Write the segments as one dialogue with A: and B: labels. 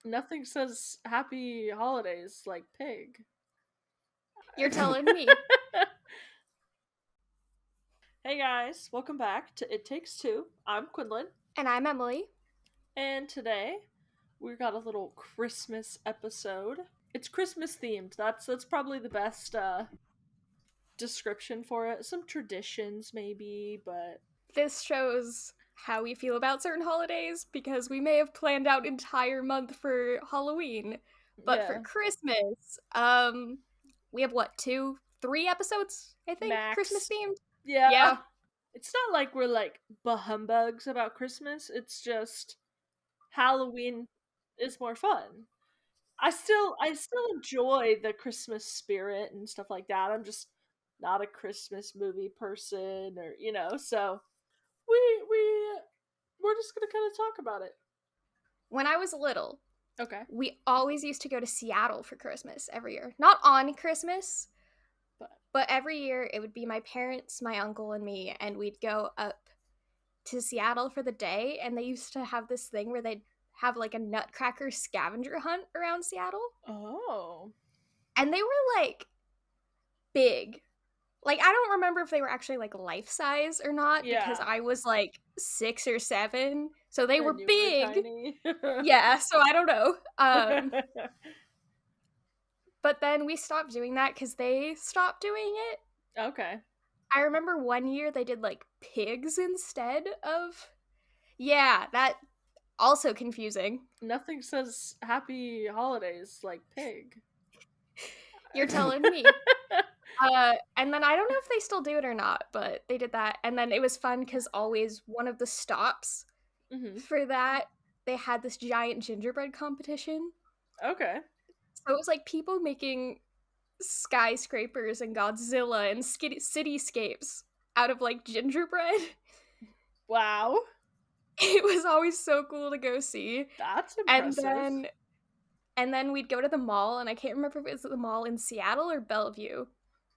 A: Nothing says happy holidays like pig.
B: You're telling me.
A: Hey guys, welcome back to It Takes Two. I'm Quinlan,
B: And I'm Emily.
A: and today we've got a little Christmas episode. It's Christmas themed. That's probably the best description for it. Some traditions maybe, but
B: This shows how we feel about certain holidays because we may have planned out entire month for Halloween, but for
A: yeah,
B: Christmas, we have what, 3 episodes, I think, Christmas
A: max.
B: themed?
A: Yeah.
B: Yeah.
A: It's not like we're like bahumbugs about Christmas. It's just Halloween is more fun. I still enjoy the Christmas spirit and stuff like that. I'm just not a Christmas movie person or so we're just gonna kinda talk about it.
B: When I was little,
A: Okay.
B: we always used to go to Seattle for Christmas every year. Not on Christmas,
A: But
B: but every year it would be my parents, my uncle, and me, and we'd go up to Seattle for the day, and they used to have this thing where they'd have like a nutcracker scavenger hunt around Seattle.
A: oh.
B: And they were like big. Like, I don't remember if they were actually like life size or not because
A: Yeah.
B: I was like 6 or 7. So they were
A: And you were
B: big.
A: tiny.
B: Yeah, so I don't know. But then we stopped doing that because they stopped doing it.
A: Okay.
B: I remember one year they did like pigs instead of. Yeah, that also confusing.
A: Nothing says happy holidays like pig.
B: You're telling me. And then I don't know if they still do it or not, but they did that. And then it was fun because always one of the stops
A: Mhm.
B: for that, they had this giant gingerbread competition.
A: Okay.
B: So it was like people making skyscrapers and Godzilla and cityscapes out of like gingerbread.
A: Wow.
B: It was always so cool to go see.
A: That's
B: And
A: impressive.
B: then and then we'd go to the mall, and I can't remember if it was the mall in Seattle or Bellevue,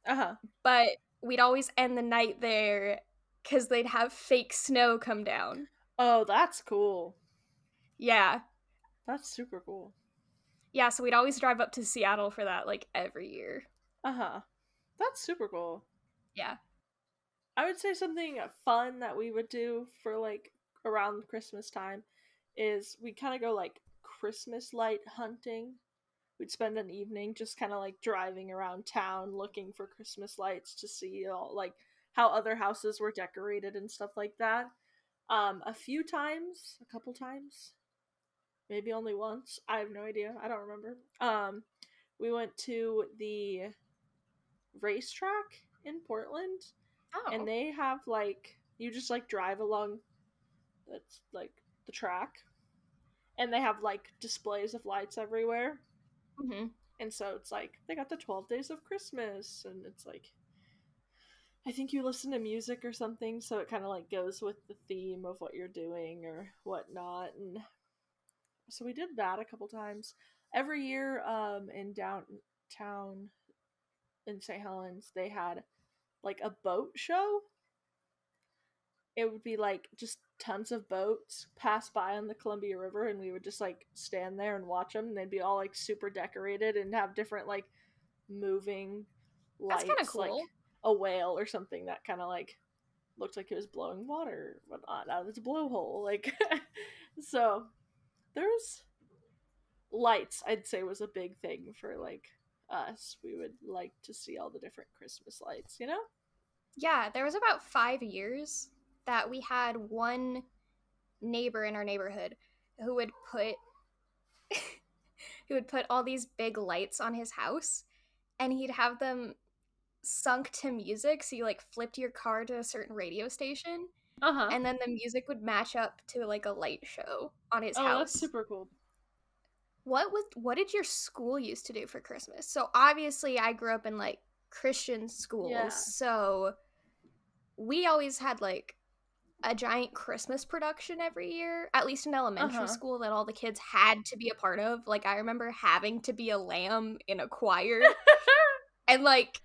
A: Uh-huh.
B: but we'd always end the night there because they'd have fake snow come down.
A: Oh, that's cool.
B: Yeah.
A: That's super cool.
B: Yeah, so we'd always drive up to Seattle for that, like, every year.
A: Uh-huh. That's super cool.
B: Yeah.
A: I would say something fun that we would do for like around Christmas time is we kind of go like Christmas light hunting. We'd spend an evening just kind of like driving around town looking for Christmas lights to see all like how other houses were decorated and stuff like that. A few times, a couple times, maybe only once. I have no idea. I don't remember. We went to the racetrack in Portland, and
B: Oh.
A: they have like you just like drive along that's like the track, and they have like displays of lights everywhere.
B: Mm-hmm.
A: And so it's like they got the 12 days of Christmas, and it's like I think you listen to music or something, so it kind of like goes with the theme of what you're doing or whatnot. And so we did that a couple times. Every year in downtown in St. Helens, they had like a boat show. It would be like just tons of boats pass by on the Columbia River, and we would just like stand there and watch them, and they'd be all like super decorated and have different like moving
B: That's kind of
A: lights, like
B: cool.
A: a whale or something that kind of like looked like it was blowing water whatnot out of its blowhole. Like, so there's lights, I'd say, was a big thing for like us. We would like to see all the different Christmas lights, you know?
B: Yeah, there was about 5 years that we had one neighbor in our neighborhood who would put all these big lights on his house, and he'd have them sunk to music, so you like flipped your car to a certain radio station,
A: Uh huh.
B: and then the music would match up to like a light show on his
A: Oh, that's
B: house.
A: super cool.
B: What did your school used to do for Christmas? So obviously I grew up in like Christian schools,
A: Yeah.
B: so we always had like a giant Christmas production every year, at least in elementary
A: Uh-huh.
B: school, that all the kids had to be a part of. Like, I remember having to be a lamb in a choir, and like,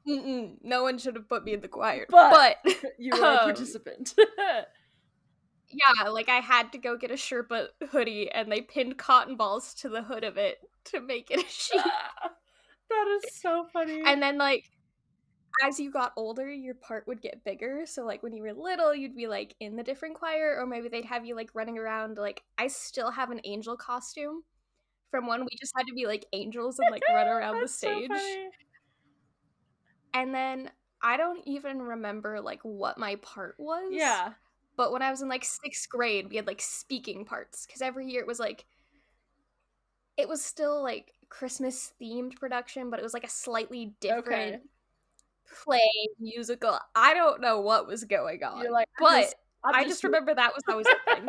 B: no one should have put me in the choir.
A: But
B: But,
A: you were a participant.
B: Yeah, like I had to go get a Sherpa hoodie and they pinned cotton balls to the hood of it to make it a sheet.
A: That is so funny.
B: And then like as you got older, your part would get bigger. So like when you were little, you'd be like in the different choir, or maybe they'd have you like running around. Like I still have an angel costume from when we just had to be like angels and like run around the
A: That's so
B: stage.
A: funny.
B: And then I don't even remember like what my part was.
A: Yeah.
B: But when I was in like 6th grade, we had like speaking parts because every year it was still like Christmas themed production, but it was like a slightly different play musical. I don't know what was going on.
A: You're like,
B: but I just remember that was always a thing.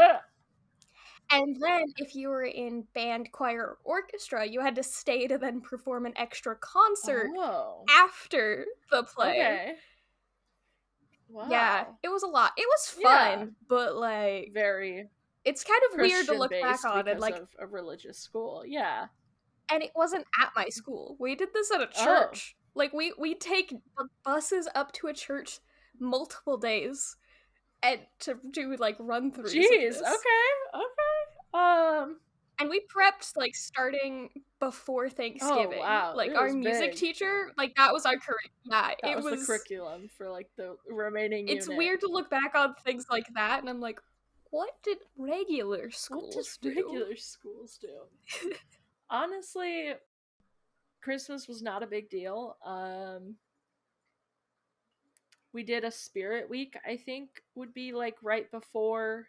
B: And then if you were in band, choir, or orchestra, you had to stay to then perform an extra concert after the play.
A: Okay. Wow.
B: Yeah, it was a lot. It was fun, but like
A: very
B: it's kind of weird to look back on and like
A: of a religious school. Yeah.
B: And it wasn't at my school. We did this at a church. Like we take buses up to a church multiple days and to do like run throughs.
A: Jeez, okay.
B: And we prepped like starting before Thanksgiving.
A: Oh wow.
B: Like our music teacher, like that was our curriculum. Yeah,
A: it was the curriculum for like the remaining
B: It's weird to look back on things like that and I'm like, what did regular schools
A: do? Honestly, Christmas was not a big deal. We did a spirit week, I think would be like right before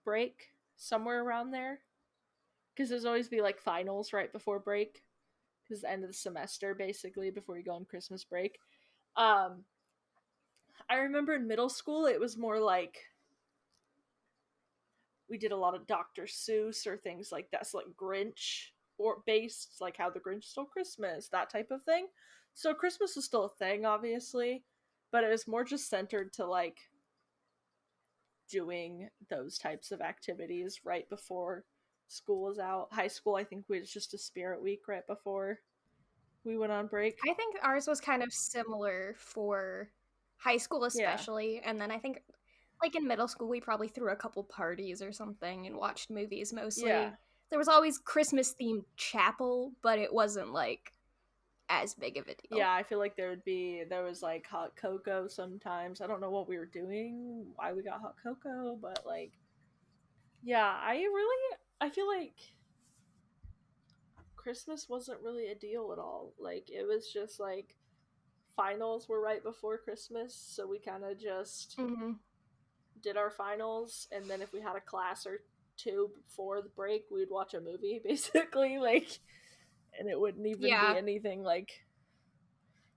A: break, somewhere around there. Because there's always be like finals right before break. Because the end of the semester, basically, before you go on Christmas break. I remember in middle school, it was more like we did a lot of Dr. Seuss or things like that. So like Grinch or based, like How the Grinch Stole Christmas, that type of thing. So Christmas was still a thing, obviously, but it was more just centered to like doing those types of activities right before school was out. High school, I think, was just a spirit week right before we went on break.
B: I think ours was kind of similar for high school especially, and then I think like in middle school we probably threw a couple parties or something and watched movies mostly. There was always Christmas themed chapel, but it wasn't like as big of a deal.
A: Yeah, I feel like there was like hot cocoa sometimes. I don't know what we were doing, why we got hot cocoa, but like yeah, I feel like Christmas wasn't really a deal at all. Like it was just like finals were right before Christmas, so we kind of just did our finals, and then if we had a class or two before the break, we'd watch a movie basically, like, and it wouldn't even be anything like.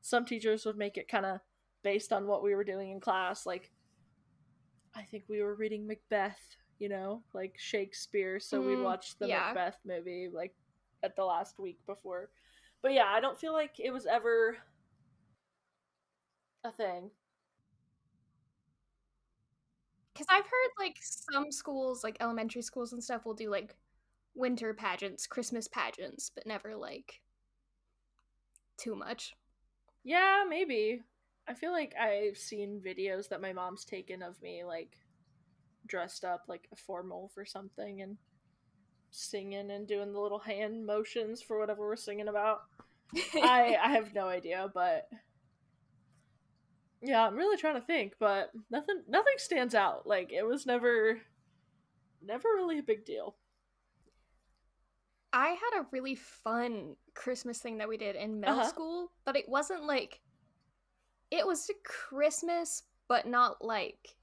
A: Some teachers would make it kind of based on what we were doing in class. Like, I think we were reading Macbeth, you know, like Shakespeare, so we'd watch the Macbeth movie like at the last week before. But yeah, I don't feel like it was ever a thing.
B: Because I've heard like some schools, like elementary schools and stuff, will do like winter pageants, Christmas pageants, but never like too much.
A: Yeah, maybe. I feel like I've seen videos that my mom's taken of me like dressed up like a formal for something and singing and doing the little hand motions for whatever we're singing about. I have no idea, but yeah, I'm really trying to think, but nothing stands out. Like it was never really a big deal.
B: I had a really fun Christmas thing that we did in middle school, but it wasn't like it was Christmas, but not like.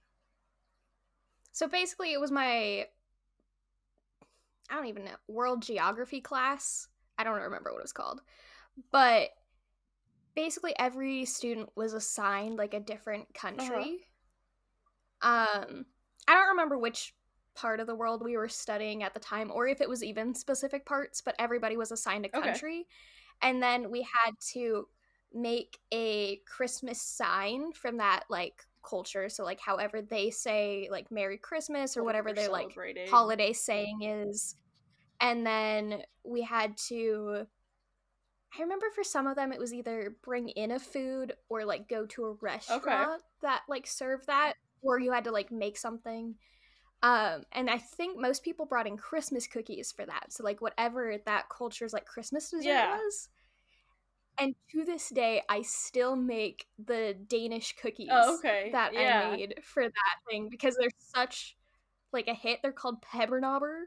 B: So basically, it was my I don't even know world geography class. I don't remember what it was called, but basically every student was assigned like a different country. I don't remember which part of the world we were studying at the time or if it was even specific parts, but everybody was assigned a country. And then we had to make a Christmas sign from that like culture, so like however they say like Merry Christmas or whatever their like holiday saying is. And then we had to, I remember for some of them it was either bring in a food or like go to a restaurant that like served that, or you had to like make something. And I think most people brought in Christmas cookies for that. So like whatever that culture's like Christmas dessert
A: Yeah.
B: was. And to this day, I still make the Danish cookies
A: Oh, okay.
B: that I
A: Yeah.
B: made for that thing because they're such like a hit. They're called Pebbernobber,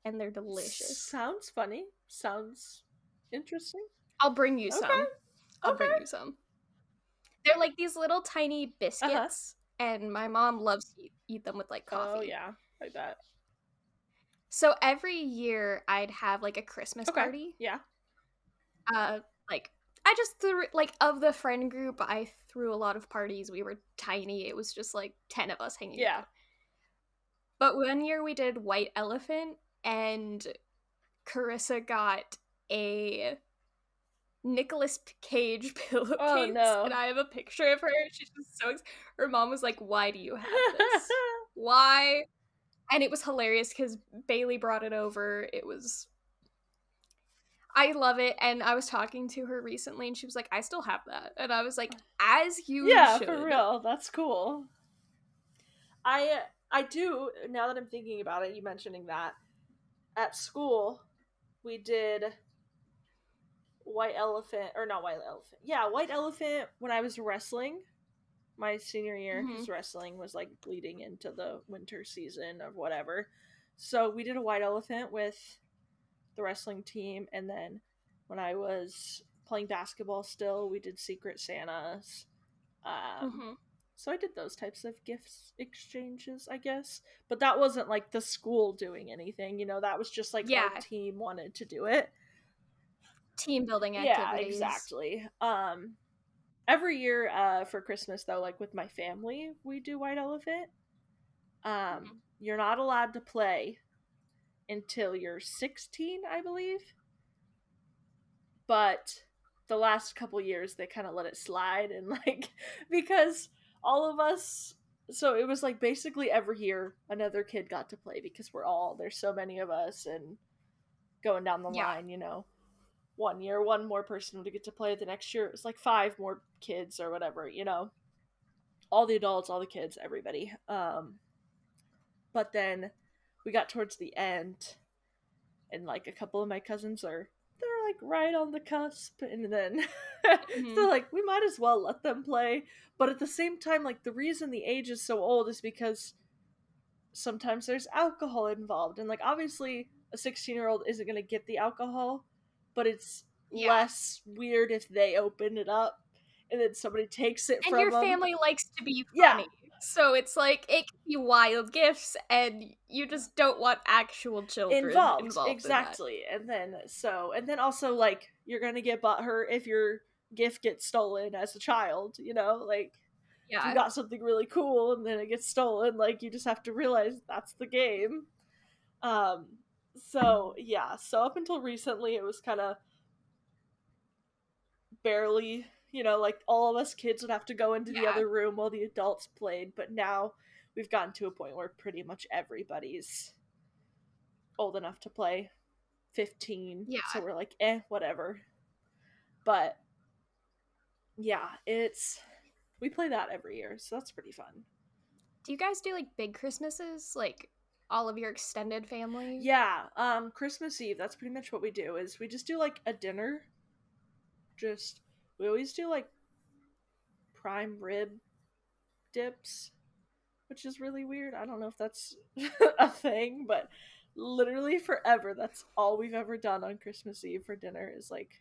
B: and they're delicious.
A: Sounds funny. Sounds interesting.
B: I'll bring you
A: Okay.
B: some. I'll bring
A: Okay.
B: you some. They're like these little tiny biscuits, and my mom loves to eat them with like coffee.
A: Oh yeah, like that.
B: So every year I'd have like a Christmas
A: Okay.
B: party.
A: Yeah.
B: Like I just threw like of the friend group, I threw a lot of parties. We were tiny. It was just like 10 of us hanging
A: Yeah.
B: out. But one year we did White Elephant, and Carissa got a Nicolas Cage pillowcase,
A: Oh no.
B: and I have a picture of her. She's just so her mom was like, "Why do you have this? Why?" And it was hilarious because Bailey brought it over. I love it, and I was talking to her recently, and she was like, "I still have that," and I was like, "As you
A: Yeah,
B: should."
A: for real. That's cool. I do, now that I'm thinking about it, you mentioning that, at school, we did White Elephant, or not White Elephant. Yeah, White Elephant when I was wrestling my senior year, because wrestling was like bleeding into the winter season of whatever. So we did a White Elephant with the wrestling team, and then when I was playing basketball still, we did Secret Santas. So I did those types of gifts exchanges, I guess. But that wasn't like the school doing anything, you know, that was just like our team wanted to do it.
B: Team building activities.
A: Yeah, exactly. Every year for Christmas though, like with my family, we do White Elephant. You're not allowed to play until you're 16, I believe. But the last couple years they kind of let it slide, and like because all of us, so it was like basically every year another kid got to play because there's so many of us, and going down the line, you know, one year one more person would get to play, the next year it was like 5 more kids or whatever, you know, all the adults, all the kids, everybody. But then we got towards the end, and like a couple of my cousins they're like right on the cusp, and then they're like, we might as well let them play. But at the same time, like the reason the age is so old is because sometimes there's alcohol involved, and like obviously a 16-year-old isn't going to get the alcohol, but it's less weird if they open it up and then somebody takes it from them.
B: And your family likes to be funny. So it's like, it can be wild gifts, and you just don't want actual children involved
A: exactly.
B: In that.
A: And then also, like, you're gonna get butthurt if your gift gets stolen as a child, you know? Like, if you got something really cool and then it gets stolen, like, you just have to realize that's the game. So up until recently, it was kind of barely, you know, like all of us kids would have to go into the other room while the adults played, but now we've gotten to a point where pretty much everybody's old enough to play, 15, so we're like, whatever. But yeah, we play that every year, so that's pretty fun.
B: Do you guys do like big Christmases, like all of your extended family?
A: Yeah, Christmas Eve, that's pretty much what we do, is we just do like a dinner. We always do like prime rib dips, which is really weird. I don't know if that's a thing, but literally forever, that's all we've ever done on Christmas Eve for dinner, is like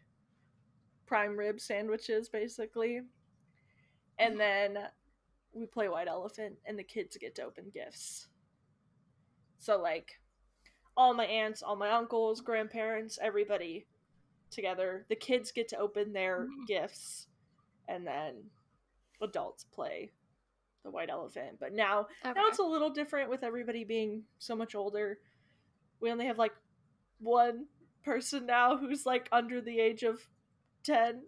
A: prime rib sandwiches, basically. And then we play White Elephant, and the kids get to open gifts. So like all my aunts, all my uncles, grandparents, everybody together. The kids get to open their gifts, and then adults play the White Elephant. But now it's a little different with everybody being so much older. We only have like one person now who's like under the age of 10.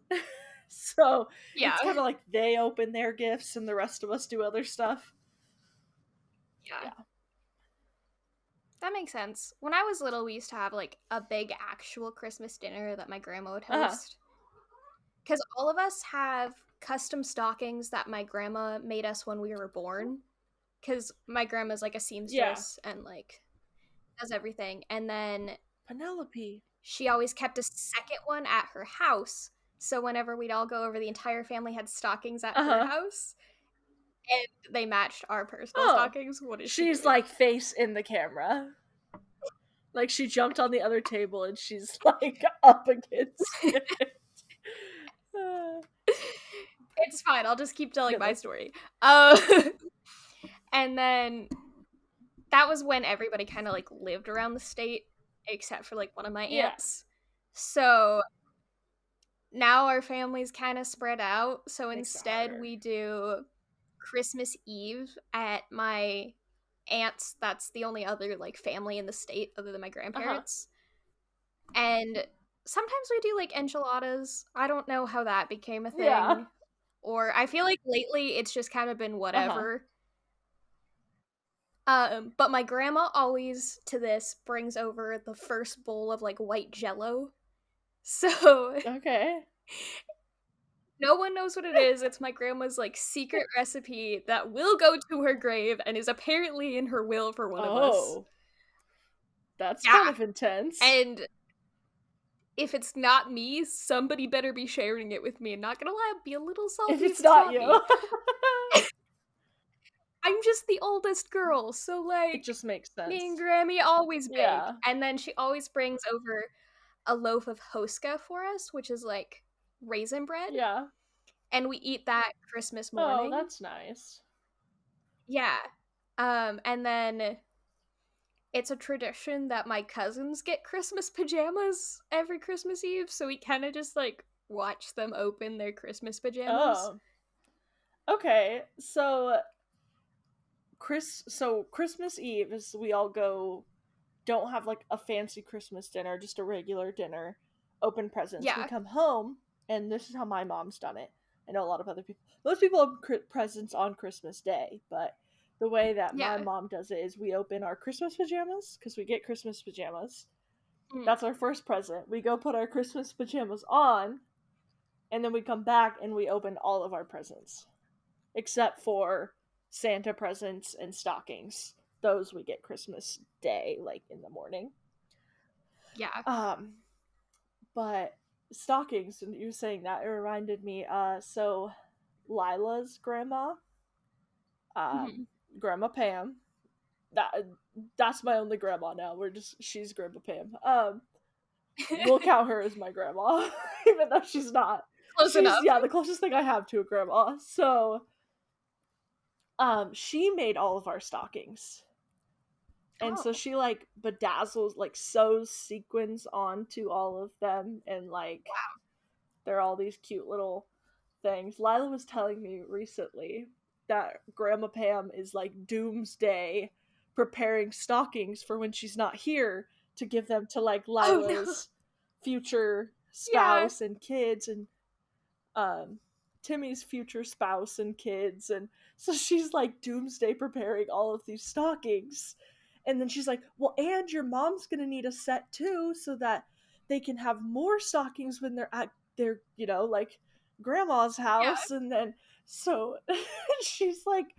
A: So it's kind of like they open their gifts and the rest of us do other stuff.
B: Yeah. That makes sense. When I was little, we used to have like a big actual Christmas dinner that my grandma would host. Because all of us have custom stockings that my grandma made us when we were born. because my grandma's like a seamstress and like does everything. And then
A: Penelope.
B: she always kept a second one at her house. So whenever we'd all go over, the entire family had stockings at her house. And they matched our personal stockings. What is she
A: She's
B: doing?
A: like face in the camera. Like she jumped on the other table and she's like up against it.
B: It's fine. I'll just keep telling my
A: Goodness.
B: story. And then that was when everybody kind of like lived around the state, except for like one of my aunts. So now our family's kind of spread out. So instead, we do Christmas Eve at my aunt's. That's the only other like family in the state other than my grandparents. And sometimes we do like enchiladas. I don't know how that became a thing.
A: Yeah.
B: Or I feel like lately it's just kind of been whatever. But my grandma always, to this, brings over the first bowl of, like, white Jell-O. So...
A: Okay.
B: No one knows what it is. It's my grandma's, like, secret recipe that will go to her grave and is apparently in her will for one of us.
A: That's kind of intense.
B: And if it's not me, somebody better be sharing it with me. And not gonna lie, I'd be a little salty
A: if it's not you.
B: I'm just the oldest girl, so, like,
A: it just makes sense.
B: Me and Grammy always bake. And then she always brings over a loaf of Hoska for us, which is, like, raisin bread.
A: Yeah.
B: And we eat that Christmas morning.
A: Oh, that's nice.
B: Yeah. And then it's a tradition that my cousins get Christmas pajamas every Christmas Eve, so we kind of just, like, watch them open their Christmas pajamas.
A: Oh. Okay, so Christmas Eve is we all go, don't have like a fancy Christmas dinner, just a regular dinner, open presents.
B: Yeah.
A: We come home, and this is how my mom's done it. I know a lot of other people. Most people open presents on Christmas Day, but the way that my mom does it is we open our Christmas pajamas, because we get Christmas pajamas. That's our first present. We go put our Christmas pajamas on, and then we come back and we open all of our presents. Except for Santa presents and stockings. Those we get Christmas Day, like in the morning.
B: Yeah.
A: But stockings, and you saying that, it reminded me, so Lila's grandma, Grandma Pam, that's my only grandma now. She's Grandma Pam. We'll count her as my grandma, even though she's not.
B: Close enough.
A: Yeah, the closest thing I have to a grandma. So, she made all of our stockings. And so she, like, bedazzles, like, sews sequins onto all of them, and, like, they're all these cute little things. Lila was telling me recently that Grandma Pam is, like, doomsday preparing stockings for when she's not here to give them to, like, Lila's future spouse and kids, and, Timmy's future spouse and kids, and so she's, like, doomsday preparing all of these stockings. And then she's like, well, and your mom's gonna need a set too, so that they can have more stockings when they're at their, you know, like, grandma's house. And then, so, she's, like,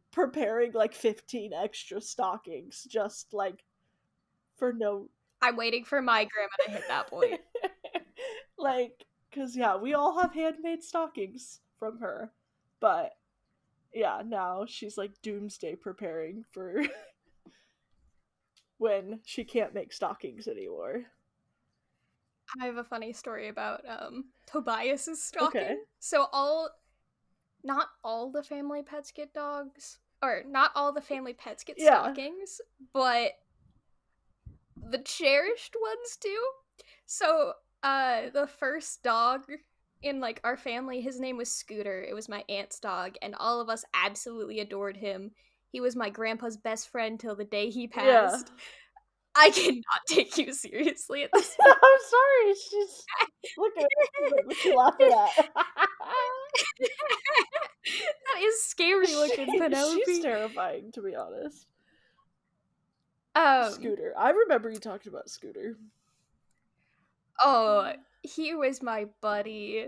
A: preparing, like, 15 extra stockings, just, like, for no...
B: I'm waiting for my grandma to hit that point.
A: Like, because, yeah, we all have handmade stockings from her. But, yeah, now she's, like, doomsday preparing for... when she can't make stockings anymore.
B: I have a funny story about Tobias's stocking.
A: Okay.
B: So not all the family pets get dogs, or not all the family pets get stockings, but the cherished ones do. So the first dog in, like, our family, his name was Scooter. It was my aunt's dog, and all of us absolutely adored him. He was my grandpa's best friend till the day he passed. Yeah. I cannot take you seriously at this point.
A: I'm sorry. She's... Look at what you laughing at.
B: That is scary looking, Penelope.
A: She's terrifying, to be honest. Scooter. I remember you talked about Scooter.
B: Oh, he was my buddy.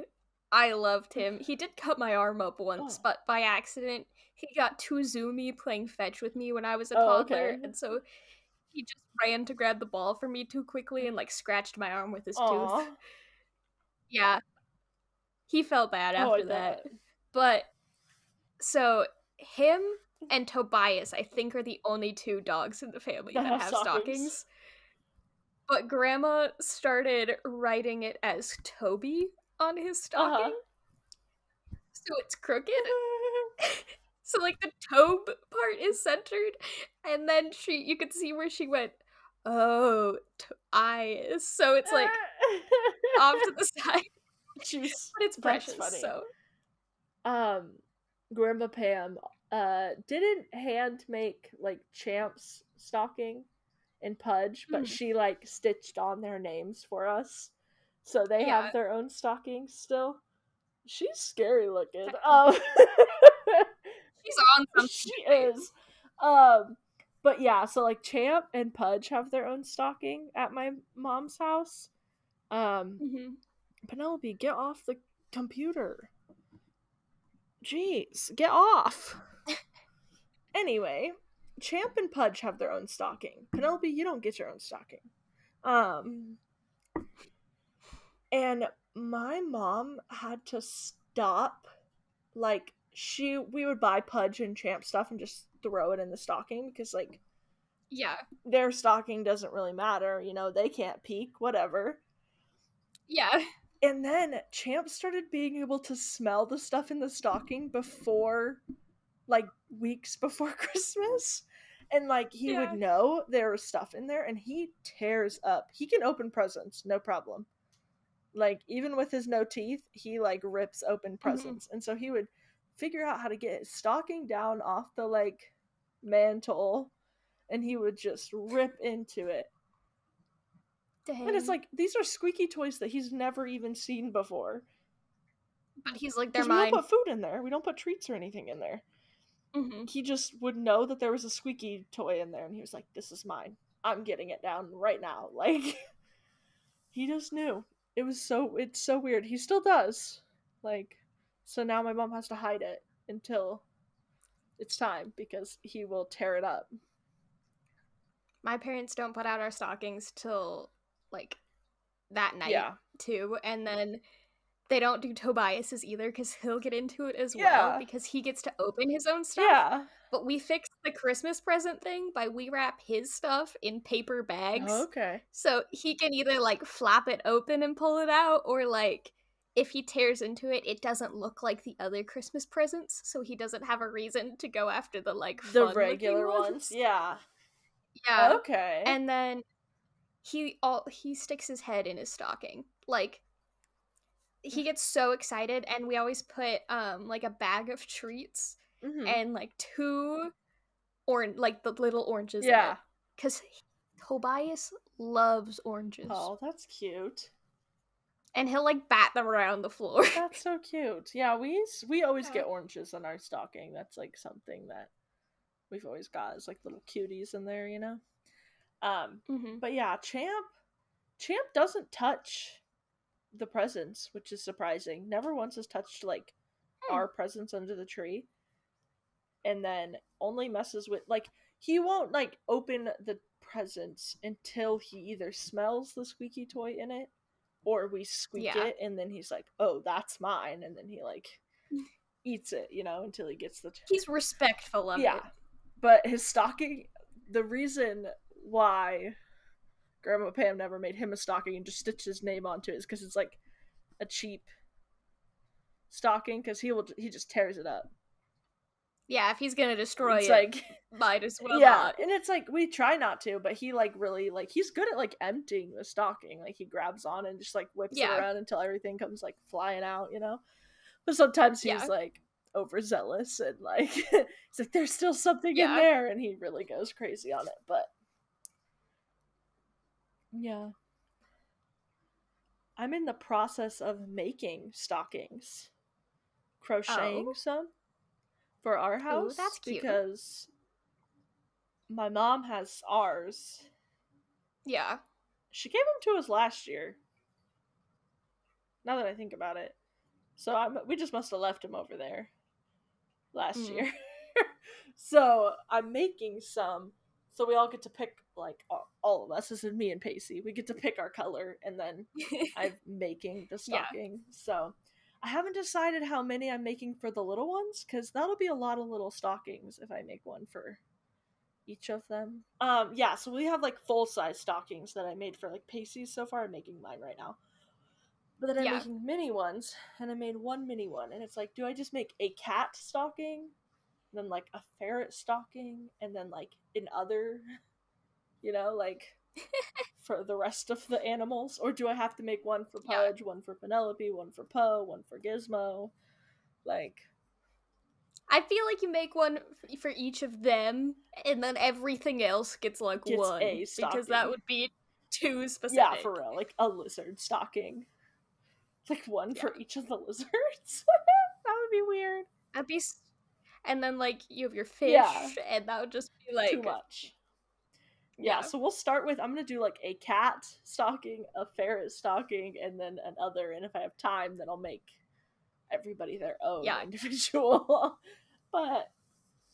B: I loved him. He did cut my arm up once,
A: Oh,
B: but by accident, he got too zoomy playing fetch with me when I was a
A: oh
B: toddler,
A: okay.
B: and so he just ran to grab the ball from me too quickly and like scratched my arm with his tooth.
A: Aw.
B: Yeah, he felt bad
A: Oh, I
B: after that.
A: bet.
B: But so him and Tobias, I think, are the only two dogs in the family
A: That
B: that
A: have
B: have
A: stockings.
B: stockings. But Grandma started writing it as Toby on his
A: Uh-huh.
B: stocking, so it's crooked. So like the Tobe part is centered, and then you could see where she went, oh, Tobias. So it's like off to the side,
A: Jeez,
B: but it's
A: that's
B: precious.
A: funny.
B: So
A: Um, Grandma Pam, didn't hand make like Champ's stocking and Pudge, but
B: mhm.
A: she like stitched on their names for us, so they have
B: Yeah,
A: their own stockings still. She's scary looking.
B: she's on something
A: She
B: tonight.
A: is. Um, but yeah, so like Champ and Pudge have their own stocking at my mom's house. Um,
B: Mhm.
A: Penelope, get off the computer. Jeez, get off. Anyway, Champ and Pudge have their own stocking. Penelope, you don't get your own stocking. Um, and my mom had to stop. Like we would buy Pudge and Champ stuff and just throw it in the stocking because like
B: Yeah,
A: their stocking doesn't really matter. They can't peek, whatever.
B: yeah,
A: And then Champ started being able to smell the stuff in the stocking before, like, weeks before Christmas. And, like, he would
B: yeah.
A: know there was stuff in there, and he tears up. He can open presents, no problem. Like, even with his no teeth, he, like, rips open
B: Mhm.
A: presents. And so he would figure out how to get his stocking down off the, like, mantle, and he would just rip into it. And it's
B: Dang.
A: like, these are squeaky toys that he's never even seen before.
B: But he's like, they're
A: Because we don't
B: mine.
A: put food in there. We don't put treats or anything in there.
B: Mhm.
A: He just would know that there was a squeaky toy in there, and he was like, this is mine. I'm getting it down right now. Like, he just knew. It's so weird. He still does. Like, so now my mom has to hide it until it's time because he will tear it up.
B: My parents don't put out our stockings till like that night
A: Yeah.
B: too, and then they don't do Tobias's either because he'll get into it as well
A: Yeah.
B: because he gets to open his own stuff.
A: Yeah.
B: But we fixed the Christmas present thing by we wrap his stuff in paper bags.
A: Okay.
B: So he can either like flap it open and pull it out, or like if he tears into it, it doesn't look like the other Christmas presents, so he doesn't have a reason to go after the like
A: The
B: fun looking
A: regular ones.
B: ones.
A: Yeah.
B: Yeah.
A: Okay.
B: And then he sticks his head in his stocking. Like he gets so excited, and we always put like a bag of treats
A: Mm-hmm.
B: and like two or like the little oranges in
A: Yeah.
B: it because Tobias loves oranges.
A: Oh, that's cute.
B: And he'll like bat them around the floor.
A: That's so cute. Yeah, we always
B: Yeah.
A: get oranges in our stocking. That's like something that we've always got is like little cuties in there,
B: Mm-hmm.
A: But yeah, Champ doesn't touch the presents, which is surprising. Never once has touched like our presents under the tree. And then only messes with like he won't like open the presents until he either smells the squeaky toy in it or we squeak
B: Yeah.
A: it and then he's like, "Oh, that's mine." And then he like eats it, until he gets the
B: He's respectful of
A: Yeah.
B: it.
A: But his stocking, the reason why Grandma Pam never made him a stocking and just stitched his name onto it is because it's like a cheap stocking because he just tears it up.
B: Yeah, if he's gonna destroy
A: It's
B: it,
A: like
B: might as well
A: yeah,
B: not.
A: and it's like we try not to, but he like really like he's good at like emptying the stocking. Like he grabs on and just like whips it
B: Yeah.
A: around until everything comes like flying out. But sometimes he's
B: Yeah.
A: like overzealous and like he's like there's still something in
B: Yeah.
A: there and he really goes crazy on it. But yeah. I'm in the process of making stockings. Crocheting some for our house.
B: Ooh, that's cute.
A: Because my mom has ours.
B: Yeah.
A: She gave them to us last year. Now that I think about it. So we just must have left him over there last
B: Mm.
A: year. So I'm making some. So we all get to pick, like, all of us. This is me and Pacey. We get to pick our color, and then I'm making the
B: Yeah.
A: stocking. So I haven't decided how many I'm making for the little ones, because that'll be a lot of little stockings if I make one for each of them. Yeah, so we have like full size stockings that I made for like Pacey's so far. I'm making mine right now. But then I'm
B: Yeah.
A: making mini ones, and I made one mini one, and it's like, do I just make a cat stocking, then like a ferret stocking, and then like an other, like for the rest of the animals? Or do I have to make one for
B: Yeah.
A: Pudge, one for Penelope, one for Poe, one for Gizmo? Like,
B: I feel like you make one for each of them, and then everything else gets like
A: gets
B: one,
A: a
B: because that
A: stocking.
B: would be too specific.
A: Yeah, for real. Like a lizard stocking. Like one
B: Yeah.
A: for each of the lizards. That would be weird.
B: That'd be, and then like you have your fish,
A: Yeah.
B: and that would just be like
A: Too much. Yeah, so we'll start with, I'm gonna do like a cat stocking, a ferret stocking, and then another. And if I have time, then I'll make everybody their own individual. But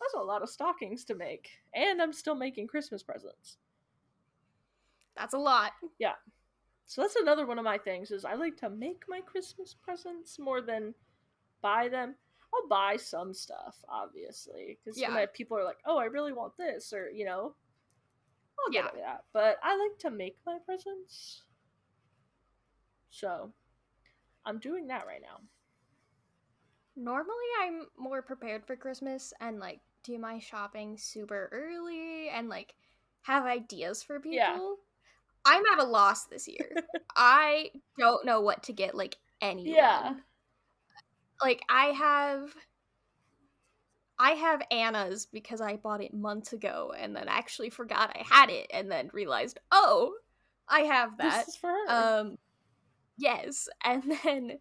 A: that's a lot of stockings to make, and I'm still making Christmas presents.
B: That's a lot.
A: Yeah, so that's another one of my things, is I like to make my Christmas presents more than buy them. I'll buy some stuff, obviously, because people are like, oh, I really want this, or I'll get that. But I like to make my presents, so I'm doing that right now.
B: Normally I'm more prepared for Christmas and like do my shopping super early and like have ideas for people.
A: Yeah.
B: I'm at a loss this year. I don't know what to get like anyone.
A: Yeah.
B: Like I have Anna's because I bought it months ago and then actually forgot I had it and then realized, oh, I have that.
A: This is for her.
B: Yes. And then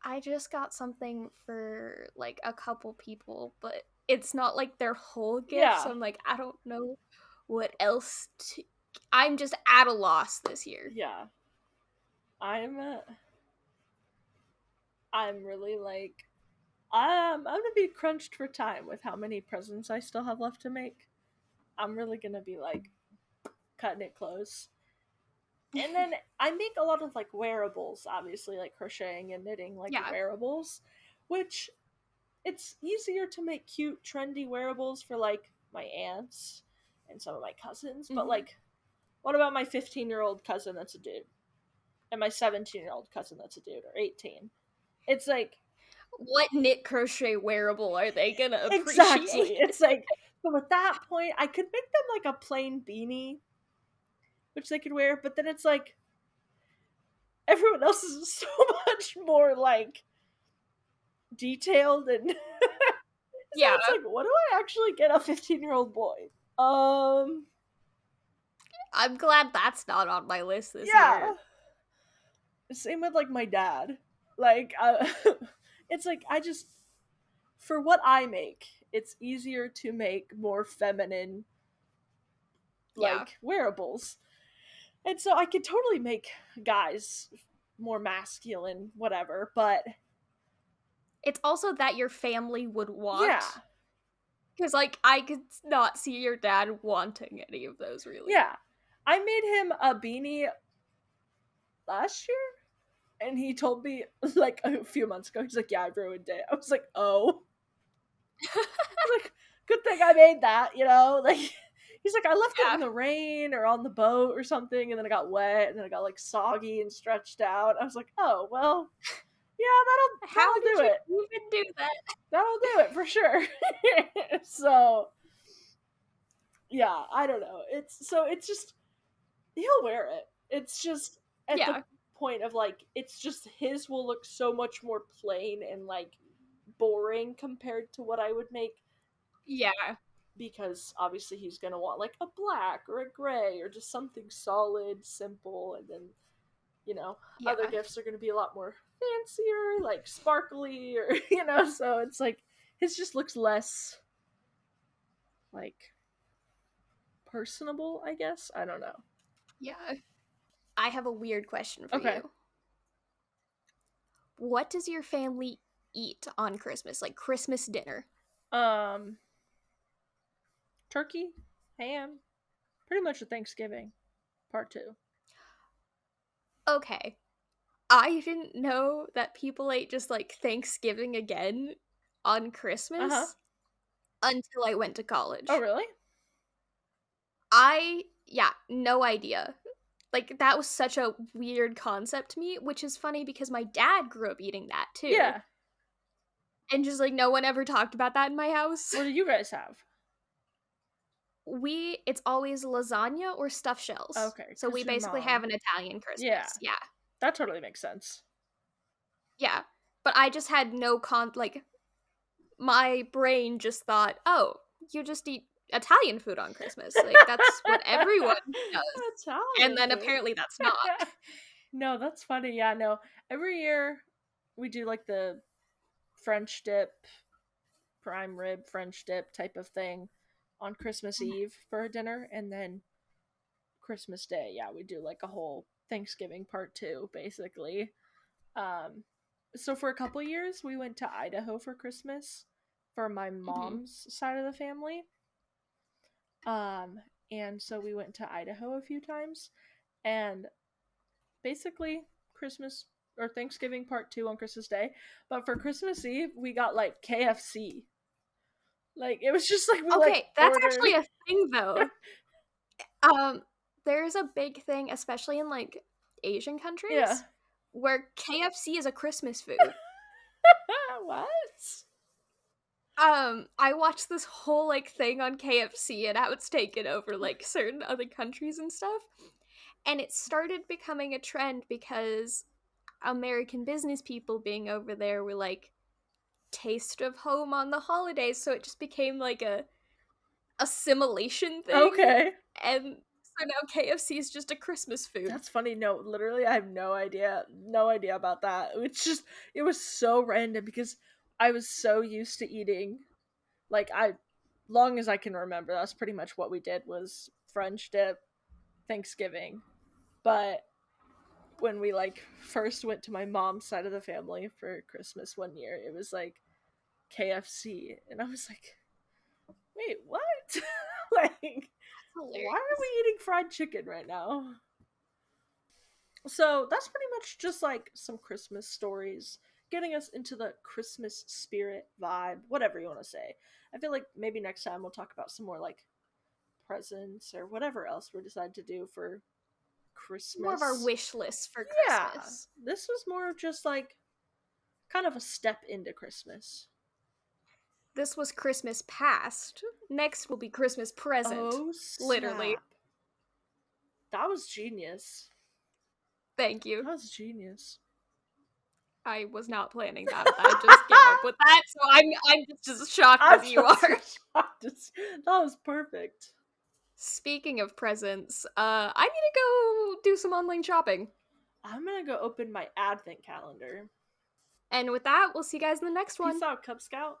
B: I just got something for like a couple people, but it's not like their whole gift.
A: Yeah.
B: So I'm like, I don't know what else to. I'm just at a loss this year.
A: Yeah. I'm really like, I'm gonna be crunched for time with how many presents I still have left to make. I'm really gonna be like cutting it close. And then I make a lot of like wearables, obviously, like crocheting and knitting, like wearables, which it's easier to make cute, trendy wearables for like my aunts and some of my cousins. But like, what about my 15-year-old cousin that's a dude? And my 17-year-old cousin that's a dude, or 18? It's like,
B: what knit crochet wearable are they gonna appreciate?
A: Exactly. It's like, so at that point, I could make them like a plain beanie, which they could wear, but then it's like, everyone else is so much more like detailed and so it's like, what do I actually get a 15-year-old boy?
B: I'm glad that's not on my list this year.
A: Same with like my dad. Like it's like, I just, for what I make, it's easier to make more feminine like wearables. And so I could totally make guys more masculine, whatever, but
B: it's also that your family would want.
A: Yeah.
B: Because, like, I could not see your dad wanting any of those, really.
A: Yeah. I made him a beanie last year, and he told me, like, a few months ago, he's like, yeah, I ruined it. I was like, oh. I was like, good thing I made that, Like, he's like, I left it in the rain or on the boat or something, and then it got wet, and then it got, like, soggy and stretched out. I was like, oh, well, yeah, that'll do it.
B: Even do that?
A: That'll do it for sure. So, yeah, I don't know. It's just, he'll wear it. It's just at the point of like, it's just his will look so much more plain and like boring compared to what I would make.
B: Yeah.
A: Because obviously he's gonna want like a black or a gray or just something solid, simple, and then other gifts are gonna be a lot more fancier, like sparkly, or so it's like his just looks less like personable, I guess. I don't know.
B: Yeah. I have a weird question for you. what does your family eat on Christmas? Like Christmas dinner?
A: Turkey, ham, pretty much a Thanksgiving part 2.
B: Okay. I didn't know that people ate just like Thanksgiving again on
A: Uh-huh.
B: Christmas until I went to college.
A: Oh, really?
B: Yeah, no idea. Like, that was such a weird concept to me, which is funny because my dad grew up eating that too.
A: Yeah.
B: And just like no one ever talked about that in my house.
A: What do you guys have?
B: It's always lasagna or stuffed shells.
A: Okay,
B: So
A: 'cause
B: we
A: your
B: basically
A: mom.
B: have an Italian Christmas.
A: Yeah.
B: Yeah.
A: That totally makes sense.
B: Yeah. But I just had no my brain just thought, "Oh, you just eat Italian food on Christmas." Like that's what everyone does.
A: Italian
B: And then
A: food.
B: apparently that's not.
A: No, that's funny. Yeah, no. Every year we do like the French dip, prime rib French dip type of thing on Christmas Eve for dinner, and then Christmas Day, yeah, we do like a whole Thanksgiving part 2 basically. So for a couple years we went to Idaho for Christmas for my mom's side of the family. And so we went to Idaho a few times, and basically Christmas or Thanksgiving part 2 on Christmas Day, but for Christmas Eve we got like KFC. Like it was just like we
B: Okay, that's
A: ordered.
B: actually a thing though. There's a big thing, especially in like Asian countries,
A: Yeah.
B: where KFC is a Christmas food.
A: What?
B: I watched this whole like thing on KFC and how it's taken over like certain other countries and stuff. And it started becoming a trend because American business people being over there were like taste of home on the holidays, so it just became like a assimilation thing.
A: Okay.
B: And so now KFC is just a Christmas food.
A: That's funny. No, literally, I have no idea about that. It was so random because I was so used to eating, like, long as I can remember, that's pretty much what we did was French dip, Thanksgiving. But when we, like, first went to my mom's side of the family for Christmas one year, it was, like, KFC. And I was like, wait, what? Like, why are we eating fried chicken right now? So that's pretty much just like some Christmas stories, getting us into the Christmas spirit vibe, whatever you want to say. I feel like maybe next time we'll talk about some more like presents or whatever else we decide to do for Christmas.
B: More of our wish list for Christmas.
A: Yeah, this was more of just like kind of a step into Christmas.
B: This was Christmas past. Next will be Christmas present.
A: Oh, snap.
B: Literally.
A: That was genius.
B: Thank you.
A: That was genius.
B: I was not planning that. I just came up with that, so I'm just as shocked as you are.
A: That was perfect.
B: Speaking of presents, I need to go do some online shopping.
A: I'm gonna go open my advent calendar.
B: And with that, we'll see you guys in the next one.
A: Peace out, Cub Scout.